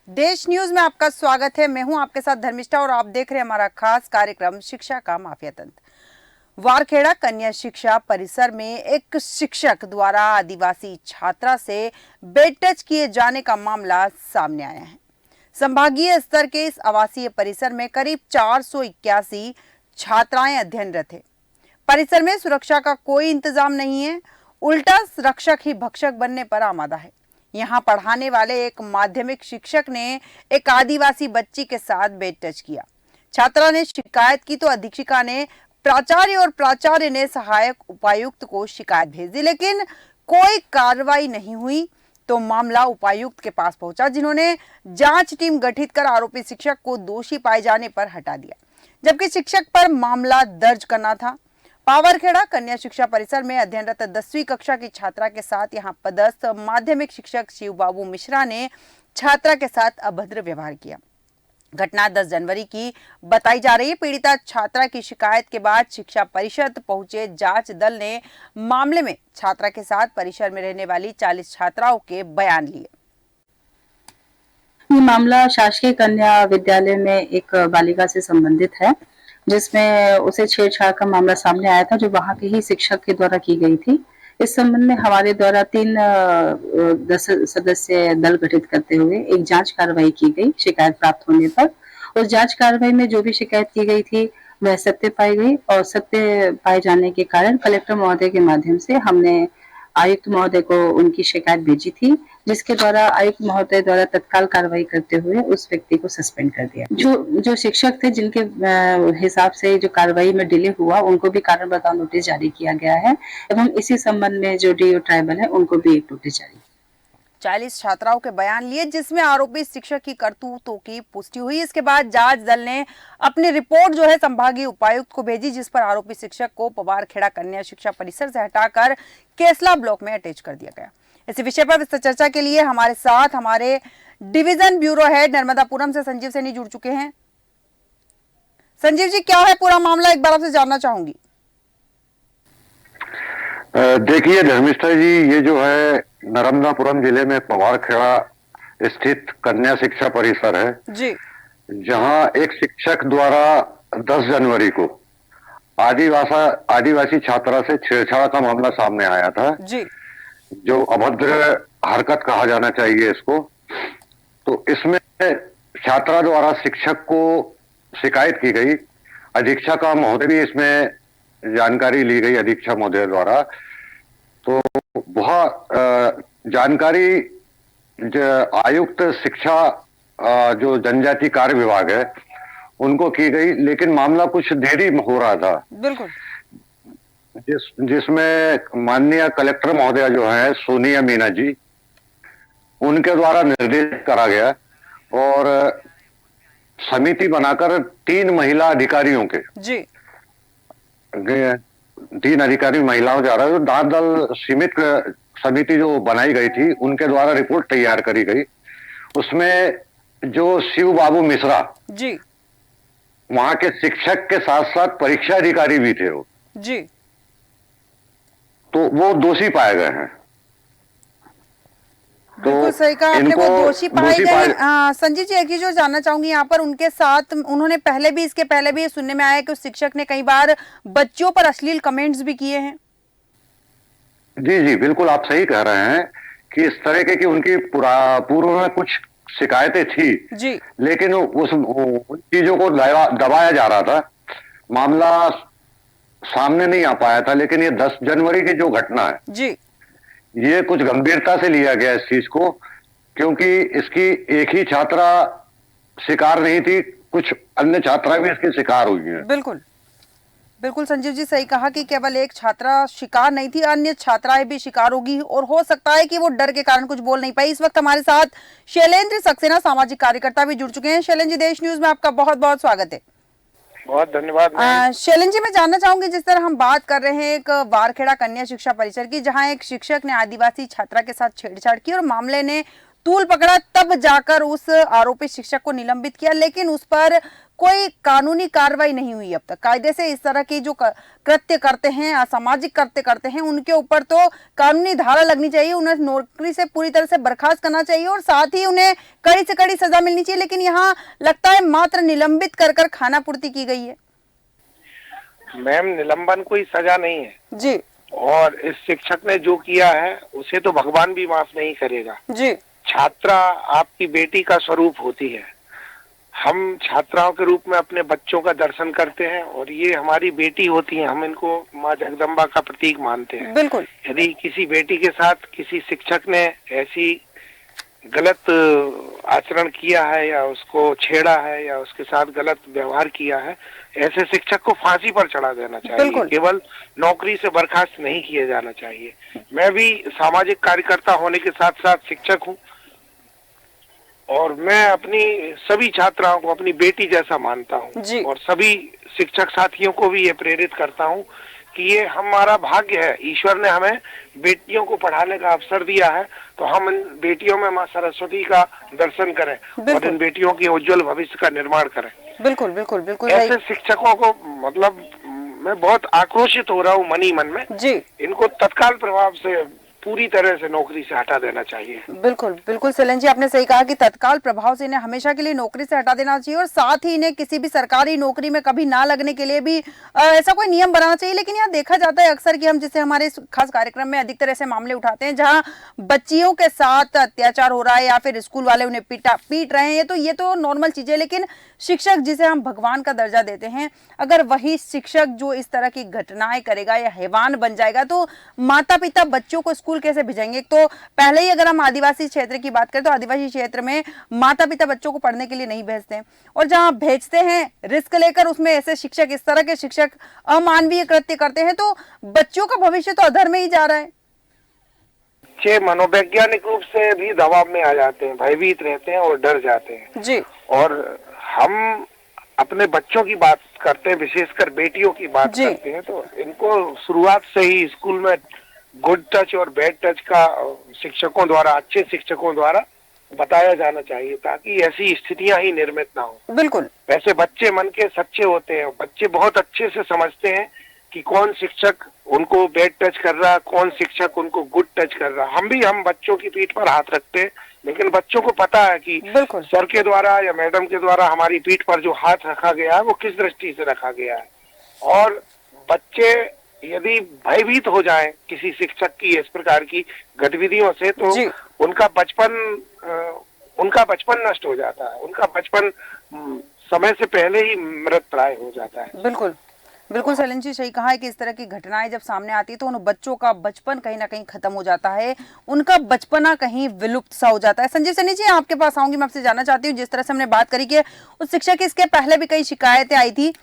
देश न्यूज में आपका स्वागत है। मैं हूं आपके साथ धर्मिष्ठा और आप देख रहे हैं हमारा खास कार्यक्रम शिक्षा का माफिया तंत्र। वारखेड़ा कन्या शिक्षा परिसर में एक शिक्षक द्वारा आदिवासी छात्रा से बेड टच किए जाने का मामला सामने आया है। संभागीय स्तर के इस आवासीय परिसर में करीब 481 छात्राएं अध्ययनरत है। परिसर में सुरक्षा का कोई इंतजाम नहीं है, उल्टा रक्षक ही भक्षक बनने पर आमादा है। यहाँ पढ़ाने वाले एक माध्यमिक शिक्षक ने एक आदिवासी बच्ची के साथ बेड टच किया। छात्रा ने शिकायत की तो अधीक्षिका ने प्राचार्य और प्राचार्य ने सहायक उपायुक्त को शिकायत भेज दी, लेकिन कोई कार्रवाई नहीं हुई। तो मामला उपायुक्त के पास पहुंचा, जिन्होंने जांच टीम गठित कर आरोपी शिक्षक को दोषी पाए जाने पर हटा दिया, जबकि शिक्षक पर मामला दर्ज करना था। पावरखेड़ा कन्या शिक्षा परिसर में अध्ययनरत 10वीं कक्षा की छात्रा के साथ यहां पदस्थ माध्यमिक शिक्षक शिव बाबू मिश्रा ने छात्रा के साथ अभद्र व्यवहार किया। घटना 10 जनवरी की बताई जा रही है। पीड़िता छात्रा की शिकायत के बाद शिक्षा परिषद पहुंचे जांच दल ने मामले में छात्रा के साथ परिसर में रहने वाली 40 छात्राओं के बयान लिए। ये मामला शासकीय कन्या विद्यालय में एक बालिका से संबंधित है, जिसमें उसे छेड़छाड़ का मामला सामने आया था, जो वहां के ही शिक्षक के द्वारा की गई थी। इस संबंध में हमारे द्वारा 10 सदस्य दल गठित करते हुए एक जांच कार्रवाई की गई शिकायत प्राप्त होने पर। उस जांच कार्रवाई में जो भी शिकायत की गई थी वह सत्य पाई गई, और सत्य पाए जाने के कारण कलेक्टर महोदय के माध्यम से हमने आयुक्त महोदय को उनकी शिकायत भेजी थी, जिसके द्वारा आयुक्त महोदय द्वारा तत्काल कार्रवाई करते हुए उस व्यक्ति को सस्पेंड कर दिया। जो शिक्षक थे, जिनके हिसाब से जो कार्रवाई में डिले हुआ, उनको भी कारण बताओ नोटिस जारी किया गया है, एवं इसी संबंध में जो डीओ ट्राइबल है उनको भी एक नोटिस जारी। 40 छात्राओं के बयान लिए, जिसमें आरोपी शिक्षक की करतूतों की पुष्टि हुई। इसके बाद जांच दल ने अपनी रिपोर्ट जो है संभागीय उपायुक्त को भेजी, जिस पर आरोपी शिक्षक को पवारखेड़ा कन्या शिक्षा परिसर से हटाकर केसला ब्लॉक में अटैच कर दिया गया। इसी विषय पर विस्तृत चर्चा के लिए हमारे साथ हमारे डिवीजन ब्यूरो हेड नर्मदापुरम से संजीव सैनी जुड़ चुके हैं। संजीव जी, क्या है पूरा मामला, एक बार आपसे जानना चाहूंगी। देखिए धर्मिष्ठा जी, ये जो है नर्मदापुरम जिले में पवारखेड़ा स्थित कन्या शिक्षा परिसर है जी, जहां एक शिक्षक द्वारा 10 जनवरी को आदिवासी छात्रा से छेड़छाड़ का मामला सामने आया था जी, जो अभद्र हरकत कहा जाना चाहिए इसको। तो इसमें छात्रा द्वारा शिक्षक को शिकायत की गई। अधीक्षक महोदय भी इसमें जानकारी ली गई अधीक्षक महोदय द्वारा। तो वह जानकारी आयुक्त शिक्षा जो जनजाति कार्य विभाग है उनको की गई, लेकिन मामला कुछ देरी हो रहा था। बिल्कुल। जिसमें माननीय कलेक्टर महोदया जो है सोनिया मीना जी, उनके द्वारा निर्देश करा गया और समिति बनाकर 3 महिला अधिकारियों के जी, 3 अधिकारी महिलाओं जा रहा है। दांत दल सीमित समिति जो बनाई गई थी उनके द्वारा रिपोर्ट तैयार करी गई। उसमें जो शिव बाबू मिश्रा जी, वहां के शिक्षक के साथ साथ परीक्षा अधिकारी भी थे वो जी, तो वो दोषी पाए गए हैं। बिल्कुल सही कहा आपने, वो दोषी पाए गए। संजीव जी, एक चीज जो जानना चाहूंगी यहाँ पर, उनके साथ उन्होंने इसके पहले भी सुनने में आया कि उस शिक्षक ने कई बार बच्चों पर अश्लील कमेंट्स भी किए हैं। जी जी बिल्कुल, आप सही कह रहे हैं कि इस तरह के कि उनकी पूर्व में कुछ शिकायतें थी जी, लेकिन उन चीजों को दबाया जा रहा था, मामला सामने नहीं आ पाया था। लेकिन ये 10 जनवरी की जो घटना है जी, ये कुछ गंभीरता से लिया गया इस चीज को, क्योंकि इसकी एक ही छात्रा शिकार नहीं थी, कुछ अन्य छात्रा भी इसके शिकार हुई हैं। बिल्कुल बिल्कुल संजीव जी, सही कहा कि केवल एक छात्रा शिकार नहीं थी, अन्य छात्राएं भी शिकार होगी और हो सकता है कि वो डर के कारण कुछ बोल नहीं पाई। इस वक्त हमारे साथ शैलेंद्र सक्सेना सामाजिक कार्यकर्ता भी जुड़ चुके हैं। शैलेंद्र जी, देश न्यूज में आपका बहुत बहुत स्वागत है। बहुत धन्यवाद। शैलेंद्र जी, मैं जानना चाहूंगी, जिस तरह हम बात कर रहे हैं एक वारखेड़ा कन्या शिक्षा परिसर की, जहां एक शिक्षक ने आदिवासी छात्रा के साथ छेड़छाड़ की और मामले ने तूल पकड़ा, तब जाकर उस आरोपी शिक्षक को निलंबित किया, लेकिन उस पर कोई कानूनी कार्रवाई नहीं हुई अब तक। कायदे से इस तरह की जो कृत्य करते हैं, असामाजिक कृत्य करते हैं, उनके ऊपर तो कानूनी धारा लगनी चाहिए, उन्हें नौकरी से पूरी तरह से बर्खास्त करना चाहिए और साथ ही उन्हें कड़ी से कड़ी सजा मिलनी चाहिए। लेकिन यहाँ लगता है मात्र निलंबित कर कर खानापूर्ति की गई है। मैम, निलंबन कोई सजा नहीं है जी। और इस शिक्षक ने जो किया है उसे तो भगवान भी माफ नहीं करेगा जी। छात्रा आपकी बेटी का स्वरूप होती है। हम छात्राओं के रूप में अपने बच्चों का दर्शन करते हैं और ये हमारी बेटी होती है, हम इनको माँ जगदम्बा का प्रतीक मानते हैं। बिल्कुल। यदि किसी बेटी के साथ किसी शिक्षक ने ऐसी गलत आचरण किया है या उसको छेड़ा है या उसके साथ गलत व्यवहार किया है, ऐसे शिक्षक को फांसी पर चढ़ा देना चाहिए, केवल नौकरी से बर्खास्त नहीं किया जाना चाहिए। मैं भी सामाजिक कार्यकर्ता होने के साथ साथ शिक्षक हूँ और मैं अपनी सभी छात्राओं को अपनी बेटी जैसा मानता हूँ और सभी शिक्षक साथियों को भी ये प्रेरित करता हूँ कि ये हमारा भाग्य है, ईश्वर ने हमें बेटियों को पढ़ाने का अवसर दिया है, तो हम इन बेटियों में माँ सरस्वती का दर्शन करें और इन बेटियों के उज्जवल भविष्य का निर्माण करें। बिल्कुल बिल्कुल बिल्कुल। ऐसे शिक्षकों को मतलब मैं बहुत आक्रोशित हो रहा हूँ मनी मन में जी। इनको तत्काल प्रभाव से पूरी तरह से नौकरी से हटा देना चाहिए। बिल्कुल बिल्कुल सेलन जी, आपने सही कहा कि तत्काल प्रभाव से इन्हें हमेशा के लिए नौकरी से हटा देना चाहिए और साथ ही इन्हें किसी भी सरकारी नौकरी में कभी ना लगने के लिए भी ऐसा कोई नियम बनाना चाहिए। लेकिन यहाँ देखा जाता है अक्सर कि हम जिसे हमारे खास कार्यक्रम में अधिकतर ऐसे मामले उठाते हैं जहाँ बच्चियों के साथ अत्याचार हो रहा है या फिर स्कूल वाले उन्हें पीट रहे हैं, तो ये तो नॉर्मल चीज है। लेकिन शिक्षक जिसे हम भगवान का दर्जा देते हैं, अगर वही शिक्षक जो इस तरह की घटनाएं करेगा या हैवान बन जाएगा तो माता पिता बच्चों को स्कूल कैसे भेजेंगे? तो पहले ही अगर हम आदिवासी क्षेत्र की बात करें तो आदिवासी क्षेत्र में माता पिता बच्चों को पढ़ने के लिए नहीं भेजते हैं और जहां भेजते हैं रिस्क लेकर, उसमें ऐसे शिक्षक, इस तरह के शिक्षक अमानवीय कृत्य करते हैं तो बच्चों का भविष्य तो अधर में ही जा रहा है। बच्चे मनोवैज्ञानिक रूप से भी दबाव में आ जाते हैं, भयभीत रहते हैं और डर जाते हैं जी। और हम अपने बच्चों की बात करते हैं, विशेषकर बेटियों की बात करते हैं, तो इनको शुरुआत से ही स्कूल में गुड टच और बैड टच का शिक्षकों द्वारा, अच्छे शिक्षकों द्वारा बताया जाना चाहिए ताकि ऐसी स्थितियां ही निर्मित ना हो। बिल्कुल। वैसे बच्चे मन के सच्चे होते हैं, बच्चे बहुत अच्छे से समझते हैं कि कौन शिक्षक उनको बैड टच कर रहा, कौन शिक्षक उनको गुड टच कर रहा। हम बच्चों की पीठ पर हाथ रखते हैं, लेकिन बच्चों को पता है कि सर के द्वारा या मैडम के द्वारा हमारी पीठ पर जो हाथ रखा गया है वो किस दृष्टि से रखा गया है। और बच्चे यदि भयभीत हो जाएं किसी शिक्षक की इस प्रकार की गतिविधियों से तो उनका बचपन नष्ट हो जाता है, उनका बचपन समय से पहले ही मृत प्राय हो जाता है। बिल्कुल बिल्कुल सेलन जी, सही कहा है कि इस तरह की घटनाएं जब सामने आती है तो उन बच्चों का बचपन कहीं ना कहीं खत्म हो जाता है, उनका बचपना कहीं विलुप्त सा हो जाता है। संजीव सैनी जी, आपके पास आऊंगी, मैं आपसे जानना चाहती हूँ, जिस तरह से हमने बात करी कि उस शिक्षक की इसके पहले भी कई शिकायतें आई थी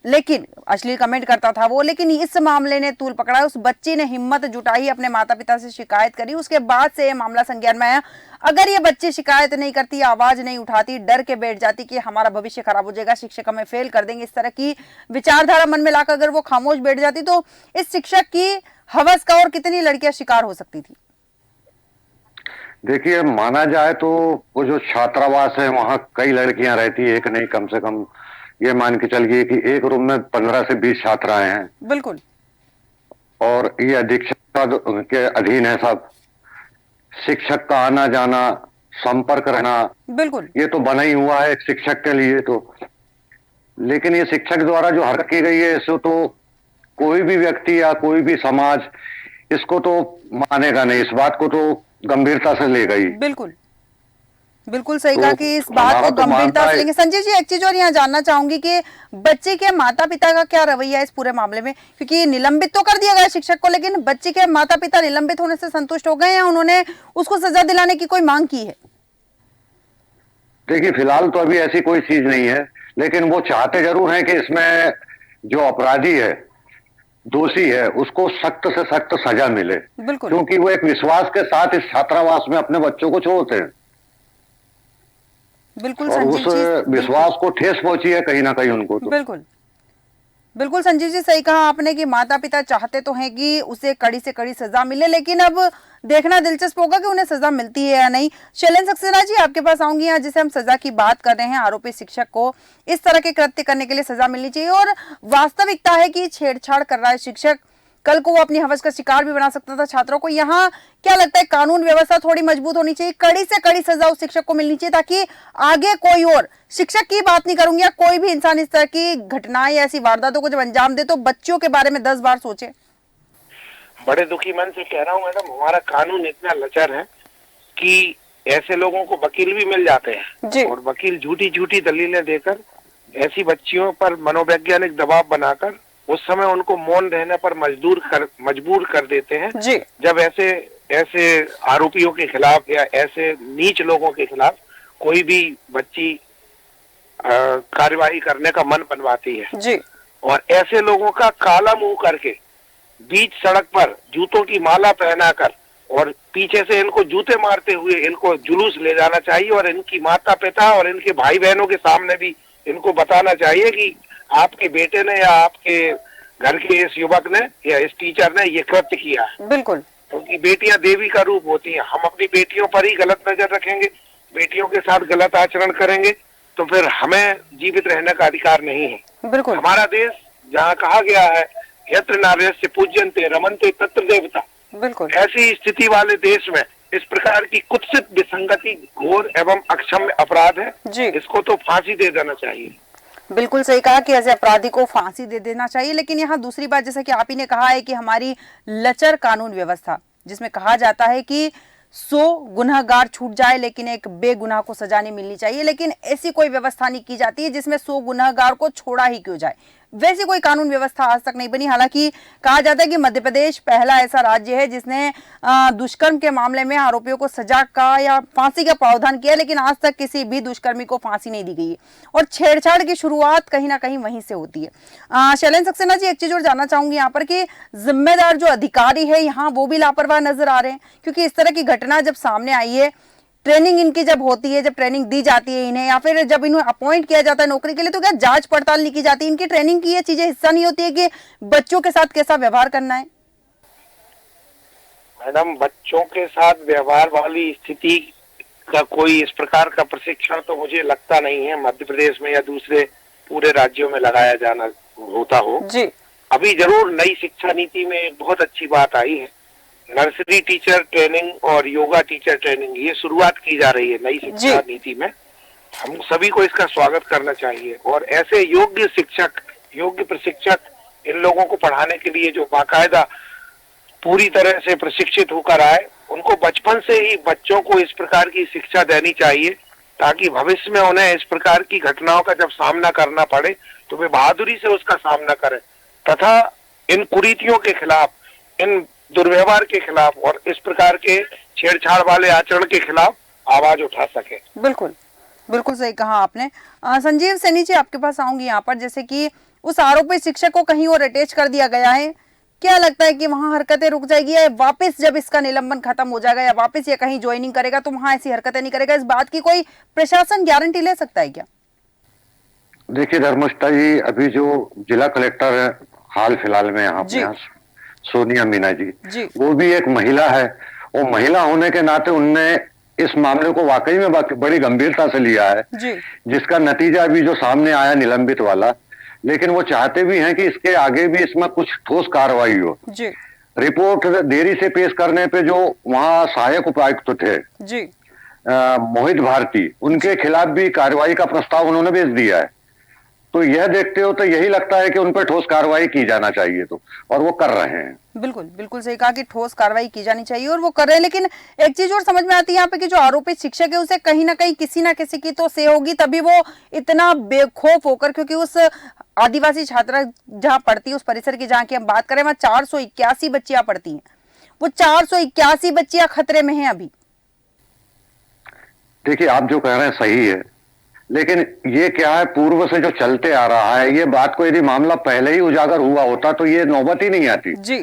लेकिन अश्लील कमेंट करता था वो, लेकिन इस मामले ने तूल पकड़ा। उस बच्ची ने हिम्मत जुटाई, अपने माता पिता से शिकायत करी, उसके बाद से ये मामला संज्ञान में आया। अगर ये बच्ची शिकायत नहीं करती, आवाज नहीं उठाती, डर के बैठ जाती कि हमारा भविष्य खराब हो जाएगा, शिक्षक हमें फेल कर देंगे, इस तरह की विचारधारा मन में लाकर अगर वो खामोश बैठ जाती तो इस शिक्षक की हवस का और कितनी लड़कियां शिकार हो सकती थी? देखिए, माना जाए तो वो जो छात्रावास है वहां कई लड़कियां रहती है, एक नहीं, कम से कम ये मान के चलिए कि एक रूम में 15 से 20 छात्राएं हैं। बिल्कुल। और ये अधीक्षक के अधीन है सब। शिक्षक का आना जाना, संपर्क रहना, बिल्कुल, ये तो बना ही हुआ है एक शिक्षक के लिए तो। लेकिन ये शिक्षक द्वारा जो हरकत की गई है, इसको तो कोई भी व्यक्ति या कोई भी समाज इसको तो मानेगा नहीं, इस बात को तो गंभीरता से लेगा ही। बिल्कुल बिल्कुल सही कहा कि इस बात को गंभीरता से लेंगे। संजीव जी, एक चीज और यहाँ जानना चाहूंगी कि बच्चे के माता पिता का क्या रवैया है इस पूरे मामले में, क्योंकि निलंबित तो कर दिया गया शिक्षक को, लेकिन बच्चे के माता पिता निलंबित होने से संतुष्ट हो गए या उन्होंने उसको सजा दिलाने की कोई मांग की है? देखिए, फिलहाल तो अभी ऐसी कोई चीज नहीं है, लेकिन वो चाहते जरूर हैं कि इसमें जो अपराधी है, दोषी है, उसको सख्त से सख्त सजा मिले। बिल्कुल, क्योंकि वो एक विश्वास के साथ इस छात्रावास में अपने बच्चों को छोड़ते हैं। बिल्कुल, और उस विश्वास को ठेस पहुंची है कहीं ना कहीं उनको तो। बिल्कुल बिल्कुल संजीव जी, सही कहा आपने कि माता पिता चाहते तो हैं कि उसे कड़ी से कड़ी सजा मिले, लेकिन अब देखना दिलचस्प होगा कि उन्हें सजा मिलती है या नहीं। शैलेंद्र सक्सेना जी, आपके पास आऊंगी। यहाँ जिसे हम सजा की बात कर रहे हैं, आरोपी शिक्षक को इस तरह के कृत्य करने के लिए सजा मिलनी चाहिए, और वास्तविकता है कि छेड़छाड़ कर रहा है शिक्षक, कल को वो अपनी हवस का शिकार भी बना सकता था छात्रों को। यहाँ क्या लगता है, कानून व्यवस्था थोड़ी मजबूत होनी चाहिए, कड़ी से कड़ी सजा उस शिक्षक को मिलनी चाहिए, ताकि आगे कोई और, शिक्षक की बात नहीं करूंगी, या कोई भी इंसान इस तरह की घटनाएं या ऐसी वारदातों को जब अंजाम दे तो बच्चों के बारे में 10 बार सोचे। बड़े दुखी मन से कह रहा हूँ मैडम, हमारा कानून इतना लचर है कि ऐसे लोगों को वकील भी मिल जाते हैं, और वकील झूठी झूठी दलीलें देकर ऐसी बच्चियों पर मनोवैज्ञानिक दबाव बनाकर उस समय उनको मौन रहने पर मजबूर कर देते हैं। जब ऐसे आरोपियों के खिलाफ या ऐसे नीच लोगों के खिलाफ कोई भी बच्ची कार्यवाही करने का मन बनवाती है, और ऐसे लोगों का काला मुंह करके बीच सड़क पर जूतों की माला पहनाकर और पीछे से इनको जूते मारते हुए इनको जुलूस ले जाना चाहिए, और इनकी माता पिता और इनके भाई बहनों के सामने भी इनको बताना चाहिए कि आपके बेटे ने या आपके घर के इस युवक ने या इस टीचर ने ये कृत्य किया है। बिल्कुल, क्योंकि बेटियां देवी का रूप होती हैं। हम अपनी बेटियों पर ही गलत नजर रखेंगे, बेटियों के साथ गलत आचरण करेंगे, तो फिर हमें जीवित रहने का अधिकार नहीं है। बिल्कुल, हमारा देश जहाँ कहा गया है यत्र नार्यस्य पूज्यन्ते रमन्ते तत्र देवता, बिल्कुल ऐसी स्थिति वाले देश में इस प्रकार की कुत्सित विसंगति घोर एवं अक्षम्य अपराध है। इसको तो फांसी दे देना चाहिए। बिल्कुल सही कहा कि ऐसे अपराधी को फांसी दे देना चाहिए। लेकिन यहाँ दूसरी बात, जैसा कि आप ही ने कहा है कि हमारी लचर कानून व्यवस्था, जिसमें कहा जाता है कि 100 गुनहगार छूट जाए लेकिन एक बेगुनाह को सजा नहीं मिलनी चाहिए, लेकिन ऐसी कोई व्यवस्था नहीं की जाती है जिसमें 100 गुनहगार को छोड़ा ही क्यों जाए। वैसी कोई कानून व्यवस्था आज तक नहीं बनी। हालांकि कहा जाता है कि मध्य प्रदेश पहला ऐसा राज्य है जिसने दुष्कर्म के मामले में आरोपियों को सजा का या फांसी का प्रावधान किया, लेकिन आज तक किसी भी दुष्कर्मी को फांसी नहीं दी गई है, और छेड़छाड़ की शुरुआत कहीं ना कहीं वहीं से होती है। शैलेंद्र सक्सेना जी, एक चीज और जानना चाहूंगी यहाँ पर कि जिम्मेदार जो अधिकारी है यहाँ वो भी लापरवाह नजर आ रहे हैं, क्योंकि इस तरह की घटना जब सामने आई है, ट्रेनिंग इनकी जब होती है, जब ट्रेनिंग दी जाती है इन्हें, या फिर जब इन्हें अपॉइंट किया जाता है नौकरी के लिए, तो क्या जांच पड़ताल नहीं की जाती? इनकी ट्रेनिंग की ये चीजें हिस्सा नहीं होती है कि बच्चों के साथ कैसा व्यवहार करना है? मैडम, बच्चों के साथ व्यवहार वाली स्थिति का कोई इस प्रकार का प्रशिक्षण तो मुझे लगता नहीं है मध्य प्रदेश में या दूसरे पूरे राज्यों में लगाया जाना होता हो जी। अभी जरूर नई शिक्षा नीति में एक बहुत अच्छी बात आई है, नर्सरी टीचर ट्रेनिंग और योगा टीचर ट्रेनिंग, ये शुरुआत की जा रही है नई शिक्षा नीति में। हम सभी को इसका स्वागत करना चाहिए, और ऐसे योग्य शिक्षक, योग्य प्रशिक्षक इन लोगों को पढ़ाने के लिए जो बाकायदा पूरी तरह से प्रशिक्षित होकर आए, उनको बचपन से ही बच्चों को इस प्रकार की शिक्षा देनी चाहिए, ताकि भविष्य में उन्हें इस प्रकार की घटनाओं का जब सामना करना पड़े तो वे बहादुरी से उसका सामना करें, तथा इन कुरीतियों के खिलाफ, इन दुर्व्यवहार के खिलाफ और इस प्रकार के छेड़छाड़ वाले आचरण के खिलाफ आवाज उठा सके। बिल्कुल, बिल्कुल सही कहा आपने। संजीव सैनी जी, आपके पास आऊंगी यहाँ पर। जैसे कि उस आरोपी शिक्षक को कहीं और अटैच कर दिया गया है, क्या लगता है कि वहां हरकतें रुक जाएगी, या वापस जब इसका निलंबन खत्म हो जाएगा या वापस ये कहीं ज्वाइनिंग करेगा तो वहां ऐसी हरकतें नहीं करेगा? इस बात की कोई प्रशासन गारंटी ले सकता है क्या? देखिए धर्मष्ठा जी, अभी जो जिला कलेक्टर है हाल फिलहाल में यहाँ पे सोनिया मीना जी, वो भी एक महिला है, और महिला होने के नाते उनने इस मामले को वाकई में बड़ी गंभीरता से लिया है, जिसका नतीजा अभी जो सामने आया निलंबित वाला। लेकिन वो चाहते भी हैं कि इसके आगे भी इसमें कुछ ठोस कार्रवाई हो। रिपोर्ट देरी से पेश करने पे जो वहाँ सहायक उपायुक्त थे मोहित भारती, उनके खिलाफ भी कार्रवाई का प्रस्ताव उन्होंने भेज दिया है। तो यह देखते हो तो यही लगता है कि उन पर ठोस कार्रवाई की जाना चाहिए, तो और वो कर रहे हैं। बिल्कुल, बिल्कुल सही कहा कि ठोस कार्रवाई की जानी चाहिए, और वो कर रहे हैं। लेकिन एक चीज और समझ में आती है यहाँ पे कि जो आरोपित शिक्षक है उसे कहीं ना कहीं किसी ना किसी की तो से होगी, तभी वो इतना बेखौफ होकर, क्योंकि उस आदिवासी छात्रा जहाँ पढ़ती है, उस परिसर की जहाँ की हम बात करें, वहाँ 481 बच्चियां पढ़ती हैं, वो 481 बच्चियां खतरे में हैं अभी। देखिए, आप जो कह रहे हैं सही है, लेकिन ये क्या है, पूर्व से जो चलते आ रहा है, ये बात को यदि मामला पहले ही उजागर हुआ होता तो ये नौबत ही नहीं आती जी।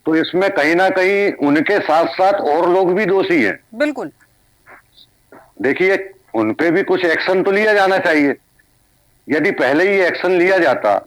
तो इसमें कहीं ना कहीं उनके साथ साथ और लोग भी दोषी हैं। बिल्कुल, देखिए, उनपे भी कुछ एक्शन तो लिया जाना चाहिए। यदि पहले ही एक्शन लिया जाता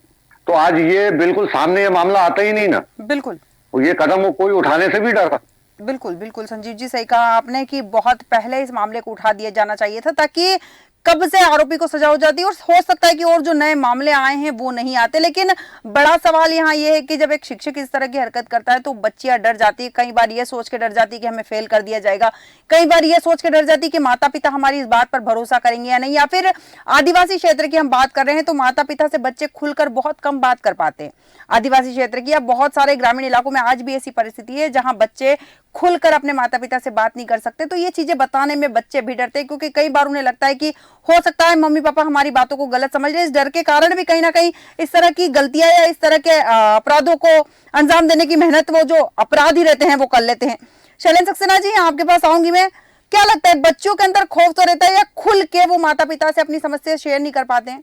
तो आज ये बिल्कुल सामने ये मामला आता ही नहीं ना। बिल्कुल ये कदम वो कोई उठाने से भी डरा। बिल्कुल बिल्कुल संजीव जी, सही कहा आपने कि बहुत पहले इस मामले को उठा दिया जाना चाहिए था, ताकि कब से आरोपी को सजा हो जाती, और हो सकता है कि और जो नए मामले आए हैं वो नहीं आते। लेकिन बड़ा सवाल यहाँ ये है कि जब एक शिक्षक इस तरह की हरकत करता है तो बच्चियां डर जाती है, कई बार ये सोच के डर जाती है कि हमें फेल कर दिया जाएगा, कई बार ये सोच के डर जाती है कि माता पिता हमारी इस बात पर भरोसा करेंगे या नहीं। या फिर आदिवासी क्षेत्र की हम बात कर रहे हैं तो माता पिता से बच्चे खुलकर बहुत कम बात कर पाते हैं। आदिवासी क्षेत्र की या बहुत सारे ग्रामीण इलाकों में आज भी ऐसी परिस्थिति है जहां बच्चे खुलकर अपने माता पिता से बात नहीं कर सकते। तो ये चीजें बताने में बच्चे भी डरते हैं, क्योंकि कई बार उन्हें लगता है कि हो सकता है मम्मी पापा हमारी बातों को गलत समझ रहे हैं। इस डर के कारण भी कहीं ना कहीं इस तरह की गलतियां या इस तरह के अपराधों को अंजाम देने की मेहनत वो जो अपराधी रहते हैं वो कर लेते हैं। शैलेंद्र सक्सेना जी, आपके पास आऊंगी मैं। क्या लगता है, बच्चों के अंदर खौफ तो रहता है या खुल के वो माता पिता से अपनी समस्या शेयर नहीं कर पाते हैं?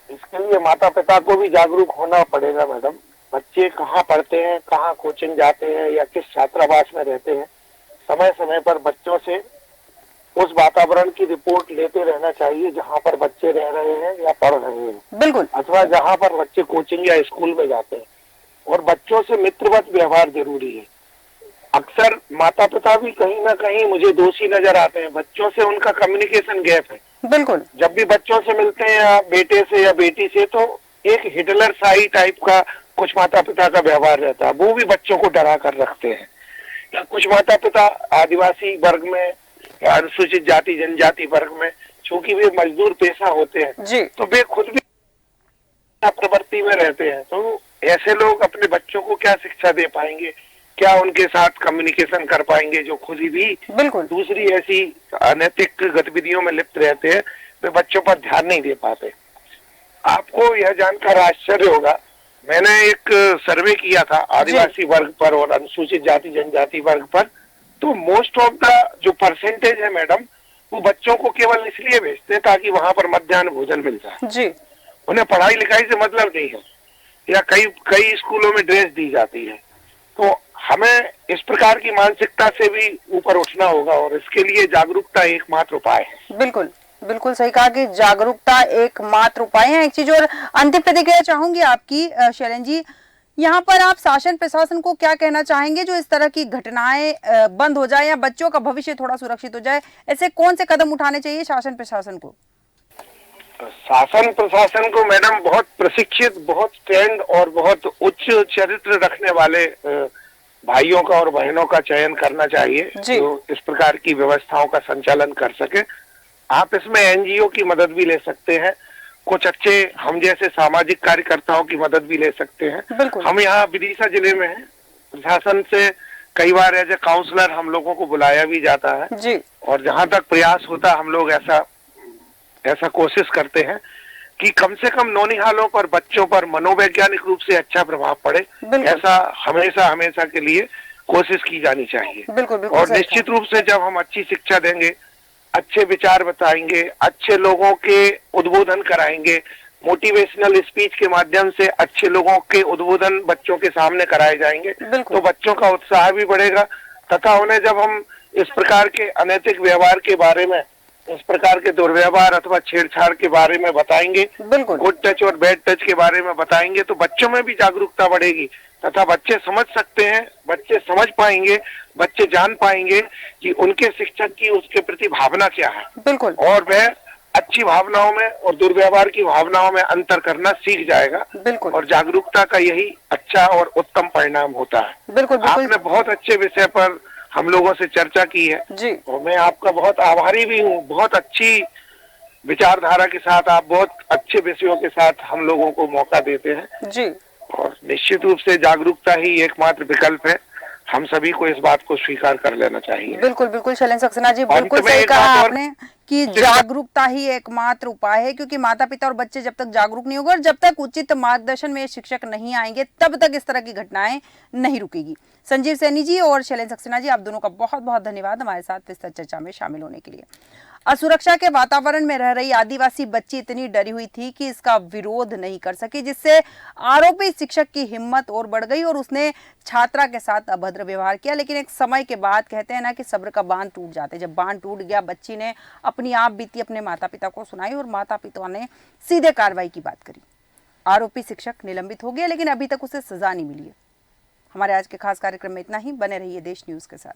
इसके लिए माता पिता को भी जागरूक होना पड़ेगा मैडम। बच्चे कहाँ पढ़ते हैं, कहाँ कोचिंग जाते हैं या किस छात्रावास में रहते हैं, समय समय पर बच्चों से उस वातावरण की रिपोर्ट लेते रहना चाहिए जहाँ पर बच्चे रह रहे हैं या पढ़ रहे हैं। बिल्कुल। अथवा जहाँ पर बच्चे कोचिंग या स्कूल में जाते हैं। और बच्चों से मित्रवत व्यवहार जरूरी है। अक्सर माता पिता भी कहीं ना कहीं मुझे दोषी नजर आते हैं, बच्चों से उनका कम्युनिकेशन गैप है। बिल्कुल। जब भी बच्चों से मिलते हैं या बेटे से या बेटी से, तो एक हिटलर शाही टाइप का कुछ माता पिता का व्यवहार रहता है, वो भी बच्चों को डरा कर रखते हैं। या कुछ माता पिता आदिवासी वर्ग में या अनुसूचित जाति जनजाति वर्ग में, चूंकि वे मजदूर पेशा होते हैं जी। तो वे खुद भी प्रवृत्ति में रहते हैं। तो ऐसे लोग अपने बच्चों को क्या शिक्षा दे पाएंगे, क्या उनके साथ कम्युनिकेशन कर पाएंगे जो खुद ही भी बिल्कुल दूसरी ऐसी अनैतिक गतिविधियों में लिप्त रहते हैं, वे बच्चों पर ध्यान नहीं दे पाते। आपको यह जानकर आश्चर्य होगा, मैंने एक सर्वे किया था आदिवासी वर्ग पर और अनुसूचित जाति जनजाति वर्ग पर, तो मोस्ट ऑफ द जो परसेंटेज है मैडम, वो बच्चों को केवल इसलिए भेजते हैं ताकि वहां पर मध्याह्न भोजन मिल जाए जी। उन्हें पढ़ाई लिखाई से मतलब नहीं है। या कई स्कूलों में ड्रेस दी जाती है। तो हमें इस प्रकार की मानसिकता से भी ऊपर उठना होगा और इसके लिए जागरूकता एकमात्र उपाय है। बिल्कुल बिल्कुल सही कहा कि जागरूकता एकमात्र उपाय है। एक चीज और अंतिम प्रतिक्रिया चाहूंगी आपकी शैलेंद्र जी, यहाँ पर आप शासन प्रशासन को क्या कहना चाहेंगे जो इस तरह की घटनाएं बंद हो जाए या बच्चों का भविष्य थोड़ा सुरक्षित हो जाए? ऐसे कौन से कदम उठाने चाहिए शासन प्रशासन को? शासन प्रशासन को मैडम बहुत प्रशिक्षित, बहुत ट्रेंड और बहुत उच्च चरित्र रखने वाले भाइयों का और बहनों का चयन करना चाहिए जो इस प्रकार की व्यवस्थाओं का संचालन कर सके। आप इसमें एनजीओ की मदद भी ले सकते हैं, कुछ अच्छे हम जैसे सामाजिक कार्यकर्ताओं की मदद भी ले सकते हैं। हम यहाँ विदिशा जिले में हैं, प्रशासन से कई बार एज ए काउंसलर हम लोगों को बुलाया भी जाता है जी। और जहाँ तक प्रयास होता हम लोग ऐसा कोशिश करते हैं कि कम से कम नौनिहालों पर, बच्चों पर मनोवैज्ञानिक रूप से अच्छा प्रभाव पड़े। ऐसा हमेशा के लिए कोशिश की जानी चाहिए। बिल्कुल और निश्चित रूप से जब हम अच्छी शिक्षा देंगे, अच्छे विचार बताएंगे, अच्छे लोगों के उद्बोधन कराएंगे, मोटिवेशनल स्पीच के माध्यम से अच्छे लोगों के उद्बोधन बच्चों के सामने कराए जाएंगे, तो बच्चों का उत्साह भी बढ़ेगा तथा उन्हें जब हम इस प्रकार के अनैतिक व्यवहार के बारे में, इस प्रकार के दुर्व्यवहार अथवा छेड़छाड़ के बारे में बताएंगे, गुड टच और बैड टच के बारे में बताएंगे, तो बच्चों में भी जागरूकता बढ़ेगी तथा बच्चे समझ सकते हैं, बच्चे समझ पाएंगे, बच्चे जान पाएंगे कि उनके शिक्षक की उसके प्रति भावना क्या है। बिल्कुल। और वह अच्छी भावनाओं में और दुर्व्यवहार की भावनाओं में अंतर करना सीख जाएगा। बिल्कुल। और जागरूकता का यही अच्छा और उत्तम परिणाम होता है। बिल्कुल। आपने बहुत अच्छे विषय पर हम लोगों से चर्चा की है जी। और मैं आपका बहुत आभारी भी हूँ। बहुत अच्छी विचारधारा के साथ आप बहुत अच्छे विषयों के साथ हम लोगों को मौका देते हैं जी। और निश्चित रूप से जागरूकता ही एकमात्र विकल्प है। हम सभी को इस बात को स्वीकार कर लेना चाहिए। बिल्कुल बिल्कुल शैलेंद्र सक्सेना जी, बिल्कुल सही कहा आपने कि जागरूकता ही एकमात्र उपाय है, क्योंकि माता पिता और बच्चे जब तक जागरूक नहीं होंगे और जब तक उचित मार्गदर्शन में शिक्षक नहीं आएंगे तब तक इस तरह की घटनाएं नहीं रुकेगी। संजीव सैनी जी और शैलेंद्र सक्सेना जी, आप दोनों का बहुत बहुत धन्यवाद हमारे साथ विस्तृत चर्चा में शामिल होने के लिए। असुरक्षा के वातावरण में रह रही आदिवासी बच्ची इतनी डरी हुई थी कि इसका विरोध नहीं कर सकी, जिससे आरोपी शिक्षक की हिम्मत और बढ़ गई और उसने छात्रा के साथ अभद्र व्यवहार किया। लेकिन एक समय के बाद कहते हैं ना कि सब्र का बांध टूट जाते। जब बांध टूट गया, बच्ची ने अपनी आप बीती अपने माता पिता को सुनाई और माता पिता ने सीधे कार्रवाई की बात करी। आरोपी शिक्षक निलंबित हो गया, लेकिन अभी तक उसे सजा नहीं मिली है। हमारे आज के खास कार्यक्रम में इतना ही। बने रहिए देश न्यूज़ के साथ।